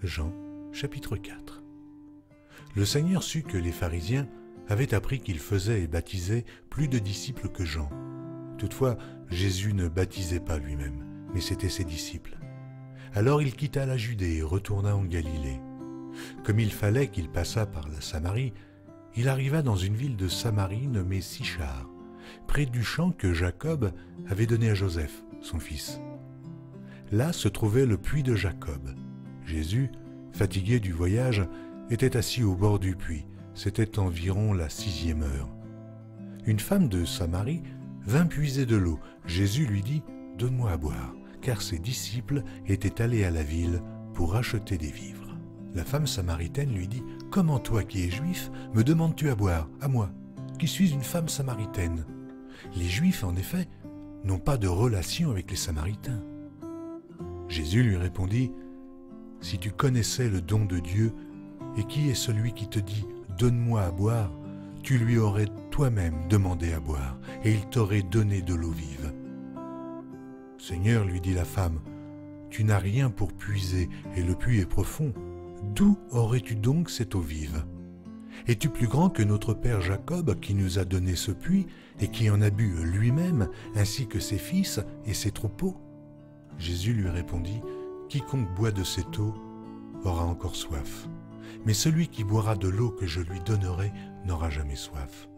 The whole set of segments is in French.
Jean, chapitre 4. Le Seigneur sut que les pharisiens avaient appris qu'il faisait et baptisait plus de disciples que Jean. Toutefois, Jésus ne baptisait pas lui-même, mais c'étaient ses disciples. Alors il quitta la Judée et retourna en Galilée. Comme il fallait qu'il passât par la Samarie, il arriva dans une ville de Samarie nommée Sichar, près du champ que Jacob avait donné à Joseph, son fils. Là se trouvait le puits de Jacob. Jésus, fatigué du voyage, était assis au bord du puits. C'était environ la 6e heure. Une femme de Samarie vint puiser de l'eau. Jésus lui dit « Donne-moi à boire », car ses disciples étaient allés à la ville pour acheter des vivres. La femme samaritaine lui dit « Comment toi qui es juif, me demandes-tu à boire, à moi, qui suis une femme samaritaine ?» Les Juifs, en effet, n'ont pas de relation avec les Samaritains. Jésus lui répondit « Si tu connaissais le don de Dieu, et qui est celui qui te dit « Donne-moi à boire », tu lui aurais toi-même demandé à boire, et il t'aurait donné de l'eau vive. « Seigneur, lui dit la femme, tu n'as rien pour puiser, et le puits est profond. D'où aurais-tu donc cette eau vive ? Es-tu plus grand que notre père Jacob, qui nous a donné ce puits, et qui en a bu lui-même, ainsi que ses fils et ses troupeaux ?» Jésus lui répondit « Quiconque boit de cette eau aura encore soif. Mais celui qui boira de l'eau que je lui donnerai n'aura jamais soif.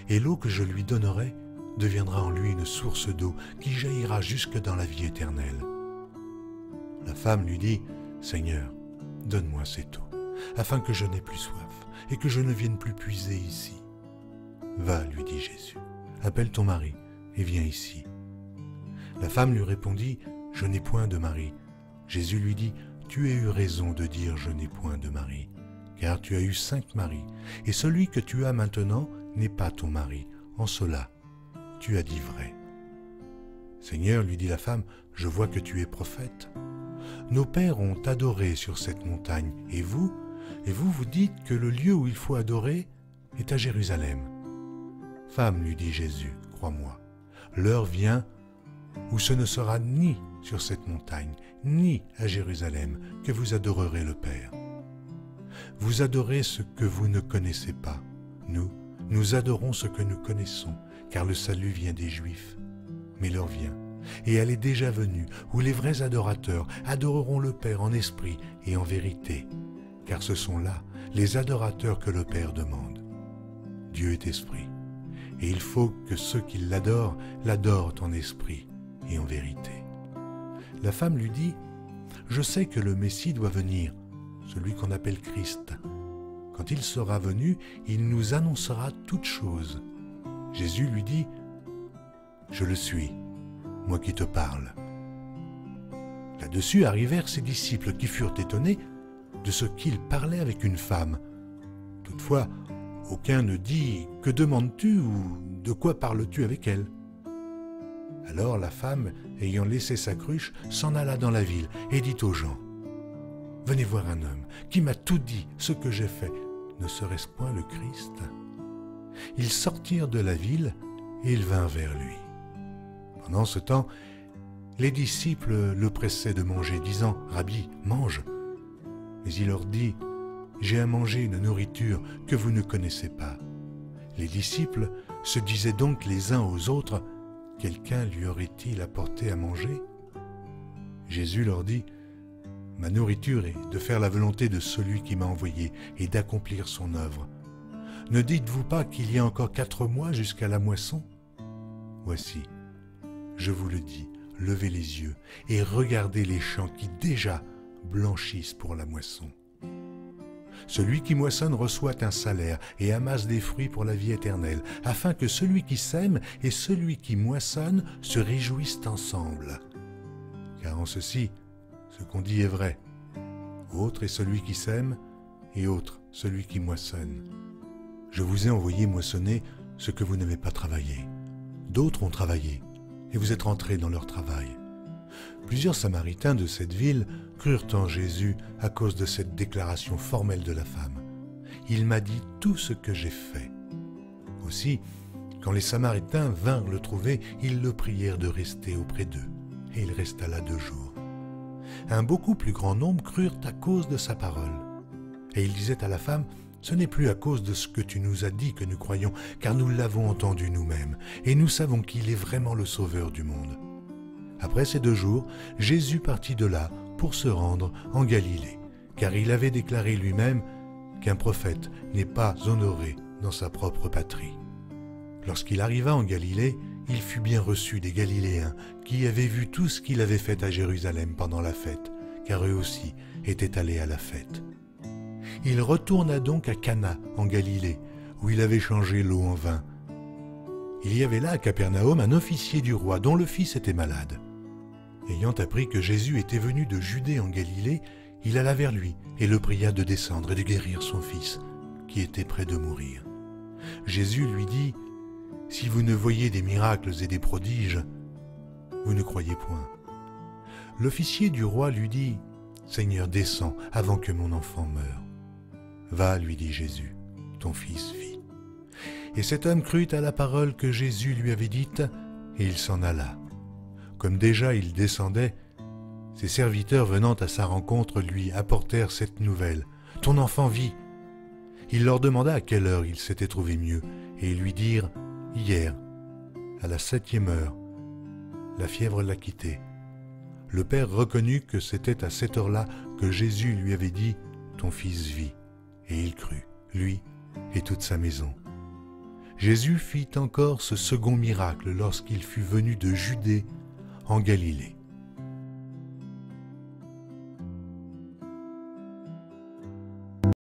Et l'eau que je lui donnerai deviendra en lui une source d'eau qui jaillira jusque dans la vie éternelle. » La femme lui dit « Seigneur, donne-moi cette eau, afin que je n'aie plus soif, et que je ne vienne plus puiser ici. » « Va, lui dit Jésus, appelle ton mari, et viens ici. » La femme lui répondit « Je n'ai point de mari. » Jésus lui dit « Tu as eu raison de dire « Je n'ai point de mari », car tu as eu 5 maris, et celui que tu as maintenant n'est pas ton mari. En cela, tu as dit vrai. » « Seigneur, lui dit la femme, je vois que tu es prophète. Nos pères ont adoré sur cette montagne, et vous vous dites que le lieu où il faut adorer est à Jérusalem. Femme, lui dit Jésus, crois-moi, l'heure vient où ce ne sera ni sur cette montagne, ni à Jérusalem que vous adorerez le Père. Vous adorez ce que vous ne connaissez pas. Nous adorons ce que nous connaissons, car le salut vient des Juifs. Mais l'heure vient, et elle est déjà venue, où les vrais adorateurs adoreront le Père en esprit et en vérité, car ce sont là les adorateurs que le Père demande. Dieu est esprit, et il faut que ceux qui l'adorent en esprit et en vérité. La femme lui dit « Je sais que le Messie doit venir, celui qu'on appelle Christ. Quand il sera venu, il nous annoncera toutes choses. » Jésus lui dit « Je le suis, moi qui te parle. » Là-dessus arrivèrent ses disciples qui furent étonnés de ce qu'il parlait avec une femme. Toutefois, aucun ne dit « Que demandes-tu » ou « De quoi parles-tu avec elle ?» Alors la femme, ayant laissé sa cruche, s'en alla dans la ville et dit aux gens « Venez voir un homme qui m'a tout dit ce que j'ai fait. Ne serait-ce point le Christ ?» Ils sortirent de la ville et ils vinrent vers lui. Pendant ce temps, les disciples le pressaient de manger, disant « Rabbi, mange !» Mais il leur dit « J'ai à manger une nourriture que vous ne connaissez pas. » Les disciples se disaient donc les uns aux autres « Quelqu'un lui aurait-il apporté à manger ?» Jésus leur dit « Ma nourriture est de faire la volonté de celui qui m'a envoyé et d'accomplir son œuvre. Ne dites-vous pas qu'il y a encore 4 mois jusqu'à la moisson? Voici, je vous le dis, levez les yeux et regardez les champs qui déjà blanchissent pour la moisson. Celui qui moissonne reçoit un salaire et amasse des fruits pour la vie éternelle, afin que celui qui sème et celui qui moissonne se réjouissent ensemble. Car en ceci, ce qu'on dit est vrai. Autre est celui qui sème, et autre celui qui moissonne. Je vous ai envoyé moissonner ce que vous n'avez pas travaillé. D'autres ont travaillé, et vous êtes rentrés dans leur travail. Plusieurs Samaritains de cette ville crurent en Jésus à cause de cette déclaration formelle de la femme. « Il m'a dit tout ce que j'ai fait. » Aussi, quand les Samaritains vinrent le trouver, ils le prièrent de rester auprès d'eux, et il resta là 2 jours. Un beaucoup plus grand nombre crurent à cause de sa parole. Et il disait à la femme, « Ce n'est plus à cause de ce que tu nous as dit que nous croyons, car nous l'avons entendu nous-mêmes, et nous savons qu'il est vraiment le Sauveur du monde. » Après ces 2 jours, Jésus partit de là pour se rendre en Galilée, car il avait déclaré lui-même qu'un prophète n'est pas honoré dans sa propre patrie. Lorsqu'il arriva en Galilée, il fut bien reçu des Galiléens qui avaient vu tout ce qu'il avait fait à Jérusalem pendant la fête, car eux aussi étaient allés à la fête. Il retourna donc à Cana en Galilée, où il avait changé l'eau en vin. Il y avait là à Capernaum un officier du roi dont le fils était malade. Ayant appris que Jésus était venu de Judée en Galilée, il alla vers lui et le pria de descendre et de guérir son fils, qui était près de mourir. Jésus lui dit, « Si vous ne voyez des miracles et des prodiges, vous ne croyez point. » L'officier du roi lui dit, « Seigneur, descends avant que mon enfant meure. » « Va, lui dit Jésus, ton fils vit. » Et cet homme crut à la parole que Jésus lui avait dite, et il s'en alla. Comme déjà il descendait, ses serviteurs venant à sa rencontre lui apportèrent cette nouvelle, « Ton enfant vit. » Il leur demanda à quelle heure il s'était trouvé mieux, et ils lui dirent, « Hier, à la 7e heure, la fièvre l'a quitté. » Le père reconnut que c'était à cette heure-là que Jésus lui avait dit, « Ton fils vit. » Et il crut, lui et toute sa maison. Jésus fit encore ce second miracle lorsqu'il fut venu de Judée en Galilée.